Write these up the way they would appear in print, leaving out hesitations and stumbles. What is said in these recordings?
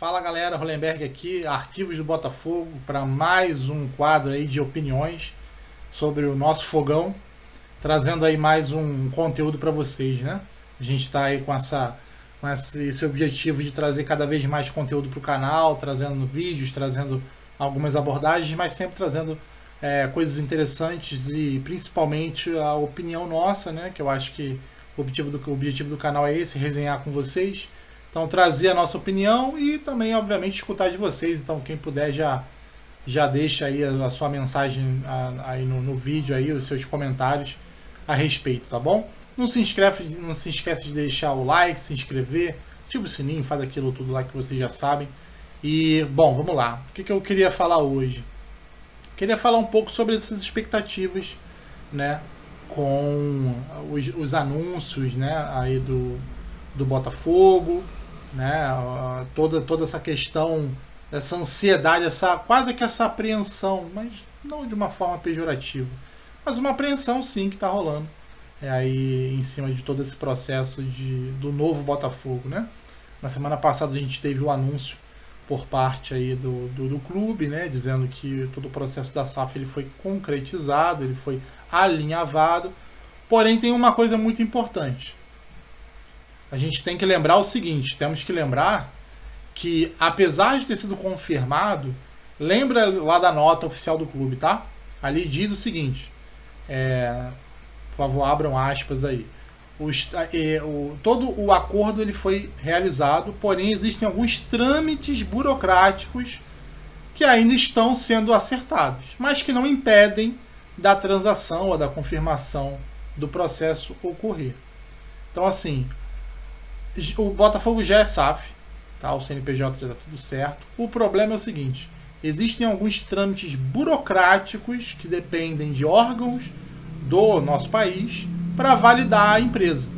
Fala galera, Hollenberg aqui, Arquivos do Botafogo, para mais um quadro aí de opiniões sobre o nosso fogão, trazendo aí mais um conteúdo para vocês, né? A gente está aí com esse objetivo de trazer cada vez mais conteúdo para o canal, trazendo vídeos, trazendo algumas abordagens, mas sempre trazendo coisas interessantes e principalmente a opinião nossa, né? Que eu acho que o objetivo do canal é esse, resenhar com vocês. Então, trazer a nossa opinião e também, obviamente, escutar de vocês. Então, quem puder já deixa aí a sua mensagem aí no vídeo, aí, os seus comentários a respeito, tá bom? Não se esquece de deixar o like, se inscrever, ativa o sininho, faz aquilo tudo lá que vocês já sabem. E, bom, vamos lá. O que eu queria falar hoje? Queria falar um pouco sobre essas expectativas, né? Com os anúncios, né? Aí do Botafogo, né? Toda essa questão, essa ansiedade, quase que essa apreensão, mas não de uma forma pejorativa, mas uma apreensão sim que está rolando aí em cima de todo esse processo do novo Botafogo, né? Na semana passada a gente teve o anúncio por parte aí do clube, né? Dizendo que todo o processo da SAF ele foi concretizado, ele foi alinhavado, porém tem uma coisa muito importante. A gente tem que lembrar o seguinte, temos que lembrar que, apesar de ter sido confirmado, lembra lá da nota oficial do clube, tá? Ali diz o seguinte, por favor, abram aspas aí. Todo o acordo ele foi realizado, porém existem alguns trâmites burocráticos que ainda estão sendo acertados, mas que não impedem da transação ou da confirmação do processo ocorrer. Então, assim, o Botafogo já é SAF, tá? O CNPJ já está tudo certo. O problema é o seguinte, existem alguns trâmites burocráticos que dependem de órgãos do nosso país para validar a empresa,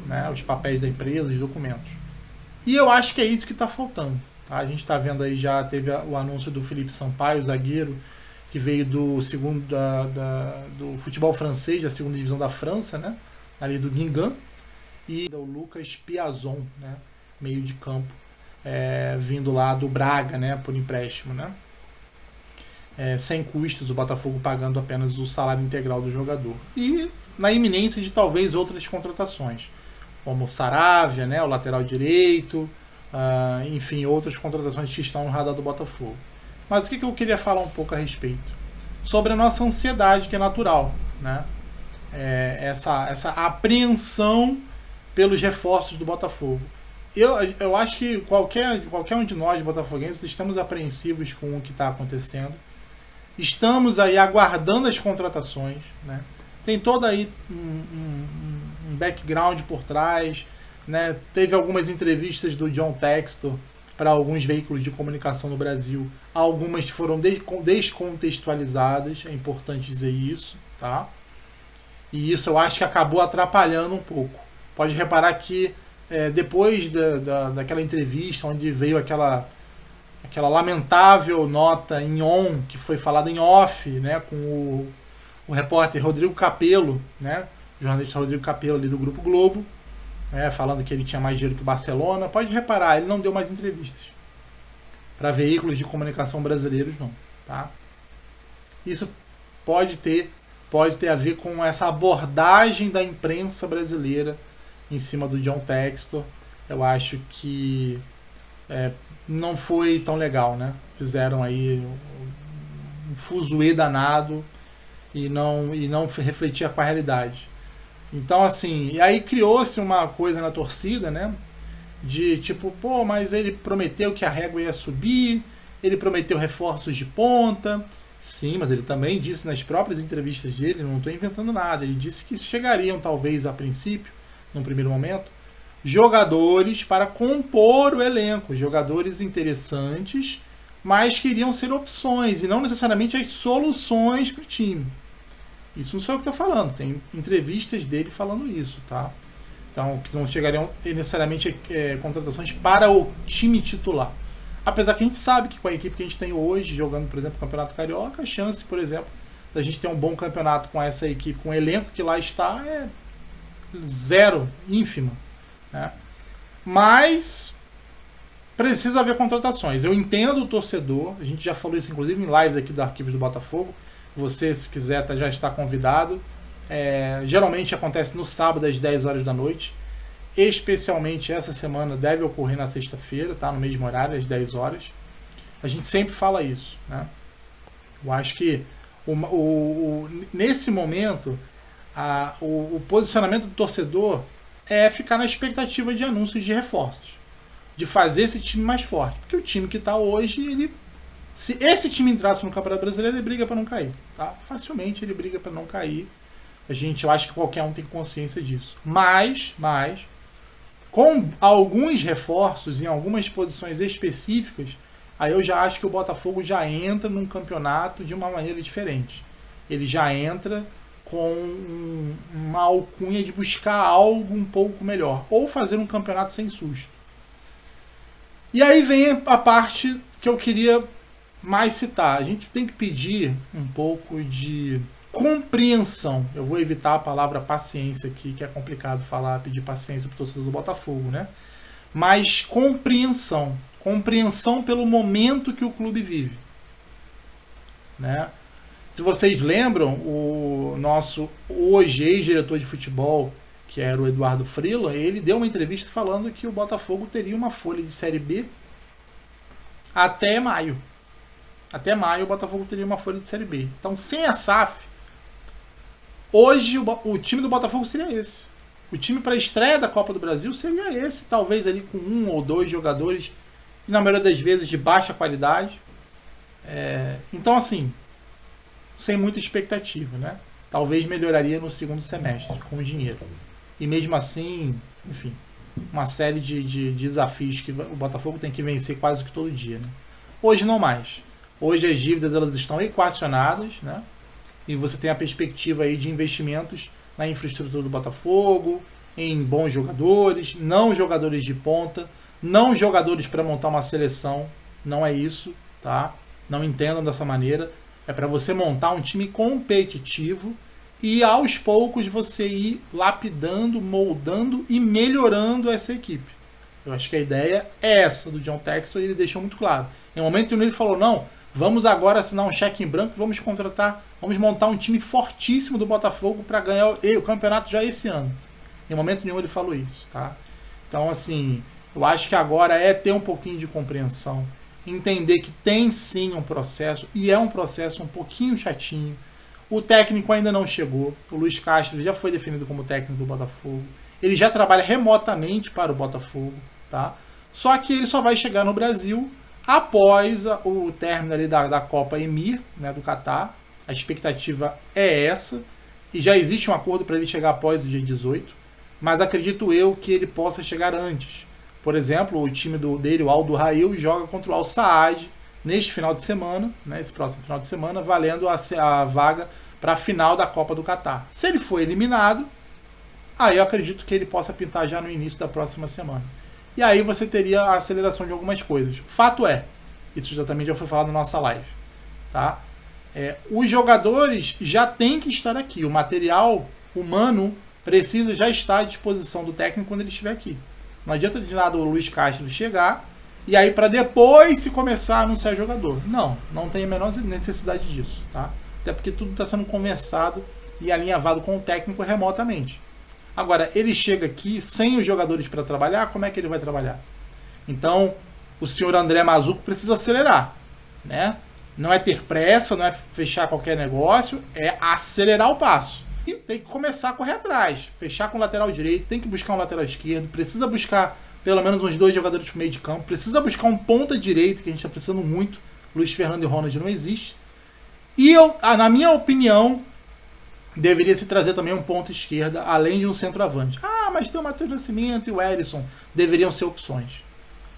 né? Os papéis da empresa, os documentos. E eu acho que é isso que está faltando. Tá? A gente está vendo aí, já teve o anúncio do Felipe Sampaio, zagueiro, que veio do do futebol francês, da segunda divisão da França, né? Ali do Guingamp. E o Lucas Piazon, né, meio de campo, vindo lá do Braga, né, por empréstimo, né, sem custos, o Botafogo pagando apenas o salário integral do jogador. E na iminência de talvez outras contratações, como o Saravia, né, o lateral direito, enfim, outras contratações que estão no radar do Botafogo. Mas o que eu queria falar um pouco a respeito? Sobre a nossa ansiedade, que é natural, né, essa apreensão pelos reforços do Botafogo. Eu acho que qualquer um de nós, botafoguenses, estamos apreensivos com o que está acontecendo. Estamos aí aguardando as contratações, né? Tem todo aí um background por trás, né? Teve algumas entrevistas do John Textor para alguns veículos de comunicação no Brasil. Algumas foram descontextualizadas, é importante dizer isso, tá? E isso eu acho que acabou atrapalhando um pouco. Pode reparar que depois daquela entrevista onde veio aquela lamentável nota em on, que foi falada em off, né, com o repórter Rodrigo Capello, né, o jornalista Rodrigo Capello ali do Grupo Globo, falando que ele tinha mais dinheiro que o Barcelona. Pode reparar, ele não deu mais entrevistas para veículos de comunicação brasileiros, não. Tá? Isso pode ter a ver com essa abordagem da imprensa brasileira em cima do John Textor. Eu acho que não foi tão legal, né? Fizeram aí um fuzuê danado e não refletia com a realidade. Então, assim, e aí criou-se uma coisa na torcida, né? De tipo, pô, mas ele prometeu que a régua ia subir, ele prometeu reforços de ponta. Sim, mas ele também disse nas próprias entrevistas dele, não estou inventando nada, ele disse que chegariam talvez a princípio, num primeiro momento, jogadores para compor o elenco, jogadores interessantes, mas que iriam ser opções e não necessariamente as soluções para o time. Isso não sou eu que estou falando, tem entrevistas dele falando isso, tá? Então, que não chegariam necessariamente contratações para o time titular. Apesar que a gente sabe que com a equipe que a gente tem hoje, jogando, por exemplo, o Campeonato Carioca, a chance, por exemplo, da gente ter um bom campeonato com essa equipe, com o elenco que lá está, é zero, ínfima, né? Mas precisa haver contratações. Eu entendo o torcedor, a gente já falou isso inclusive em lives aqui do Arquivos do Botafogo. Você, se quiser, já está convidado. Geralmente acontece no sábado às 10 horas da noite. Especialmente essa semana deve ocorrer na sexta-feira, tá? No mesmo horário, às 10 horas. A gente sempre fala isso, né? Eu acho que nesse momento o posicionamento do torcedor é ficar na expectativa de anúncios de reforços, de fazer esse time mais forte, porque o time que está hoje, se esse time entrasse no Campeonato Brasileiro, ele briga para não cair, tá? Facilmente ele briga para não cair. Eu acho que qualquer um tem consciência disso, mas com alguns reforços em algumas posições específicas, aí eu já acho que o Botafogo já entra num campeonato de uma maneira diferente. Ele já entra com uma alcunha de buscar algo um pouco melhor, ou fazer um campeonato sem susto. E aí vem a parte que eu queria mais citar. A gente tem que pedir um pouco de compreensão. Eu vou evitar a palavra paciência aqui, que é complicado falar, pedir paciência para o torcedor do Botafogo, né? Mas compreensão. Compreensão pelo momento que o clube vive, né? Se vocês lembram, o nosso hoje ex-diretor de futebol, que era o Eduardo Frila, ele deu uma entrevista falando que o Botafogo teria uma folha de Série B até maio. Até maio o Botafogo teria uma folha de Série B. Então, sem a SAF, hoje o time do Botafogo seria esse. O time para a estreia da Copa do Brasil seria esse, talvez ali com 1 ou 2 jogadores, e na maioria das vezes de baixa qualidade. Então, assim, sem muita expectativa, né? Talvez melhoraria no segundo semestre, com o dinheiro. E mesmo assim, enfim, uma série de desafios que o Botafogo tem que vencer quase que todo dia, né? Hoje não mais. Hoje as dívidas elas estão equacionadas, né? E você tem a perspectiva aí de investimentos na infraestrutura do Botafogo, em bons jogadores, não jogadores de ponta, não jogadores para montar uma seleção, não é isso, tá? Não entendam dessa maneira. É para você montar um time competitivo e aos poucos você ir lapidando, moldando e melhorando essa equipe. Eu acho que a ideia é essa do John Textor e ele deixou muito claro. Em um momento ele falou, não, vamos agora assinar um cheque em branco, vamos contratar, vamos montar um time fortíssimo do Botafogo para ganhar o campeonato já esse ano. Em momento nenhum ele falou isso, tá? Então, assim, eu acho que agora é ter um pouquinho de compreensão, entender que tem sim um processo, e é um processo um pouquinho chatinho. O técnico ainda não chegou, o Luiz Castro já foi definido como técnico do Botafogo, ele já trabalha remotamente para o Botafogo, tá? Só que ele só vai chegar no Brasil após o término ali da Copa Emir, né, do Catar. A expectativa é essa, e já existe um acordo para ele chegar após o dia 18, mas acredito eu que ele possa chegar antes. Por exemplo, o time dele, o Aldo Rail, joga contra o Al Saad neste final de semana, né, esse próximo final de semana, valendo a vaga para a final da Copa do Catar. Se ele for eliminado, aí eu acredito que ele possa pintar já no início da próxima semana. E aí você teria a aceleração de algumas coisas. Fato é, isso também já foi falado na nossa live, tá? Os jogadores já têm que estar aqui. O material humano precisa já estar à disposição do técnico quando ele estiver aqui. Não adianta de nada o Luiz Castro chegar e aí para depois se começar a anunciar jogador. Não tem a menor necessidade disso, tá? Até porque tudo está sendo conversado e alinhavado com o técnico remotamente. Agora, ele chega aqui sem os jogadores para trabalhar, como é que ele vai trabalhar? Então, o senhor André Mazzuco precisa acelerar, né? Não é ter pressa, não é fechar qualquer negócio, é acelerar o passo. E tem que começar a correr atrás, fechar com o lateral direito, tem que buscar um lateral esquerdo, precisa buscar pelo menos uns 2 jogadores pro meio de campo, precisa buscar um ponta direito, que a gente está precisando muito. Luiz Fernando e Ronald não existe. E na minha opinião, deveria se trazer também um ponta esquerda, além de um centroavante. Mas tem o Matheus Nascimento e o Erisson, deveriam ser opções.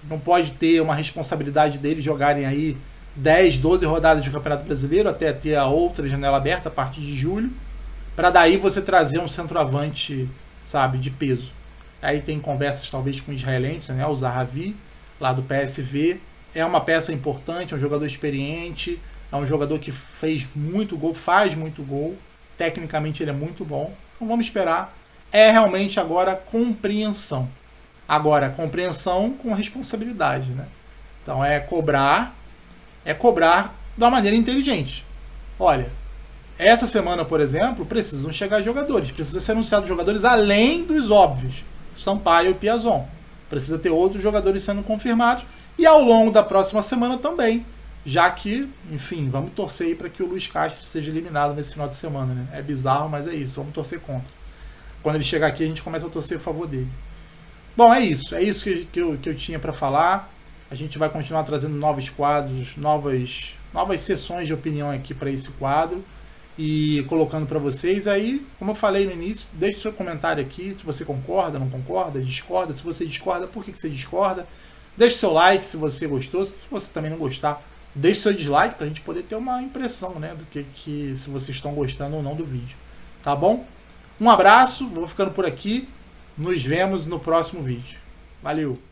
Não pode ter uma responsabilidade deles jogarem aí 10, 12 rodadas de Campeonato Brasileiro, até ter a outra janela aberta a partir de julho, para daí você trazer um centroavante, sabe, de peso. Aí tem conversas talvez com o israelense, né, o Zahavi, lá do PSV. É uma peça importante, é um jogador experiente, é um jogador que fez muito gol, faz muito gol. Tecnicamente ele é muito bom. Então vamos esperar. É realmente agora compreensão. Agora, compreensão com responsabilidade, né? Então é cobrar de uma maneira inteligente. Olha, essa semana, por exemplo, precisam chegar jogadores, precisa ser anunciado jogadores além dos óbvios, Sampaio e Piazon. Precisa ter outros jogadores sendo confirmados e ao longo da próxima semana também, já que, enfim, vamos torcer aí para que o Luiz Castro seja eliminado nesse final de semana, né? É bizarro, mas é isso, vamos torcer contra. Quando ele chegar aqui, a gente começa a torcer a favor dele. Bom, é isso que eu tinha para falar. A gente vai continuar trazendo novos quadros, novas sessões de opinião aqui para esse quadro e colocando para vocês. Aí, como eu falei no início, deixe seu comentário aqui se você concorda, não concorda, discorda. Se você discorda, por que você discorda? Deixe seu like se você gostou. Se você também não gostar, deixe seu dislike para a gente poder ter uma impressão, né, do que se vocês estão gostando ou não do vídeo. Tá bom? Um abraço, vou ficando por aqui. Nos vemos no próximo vídeo. Valeu!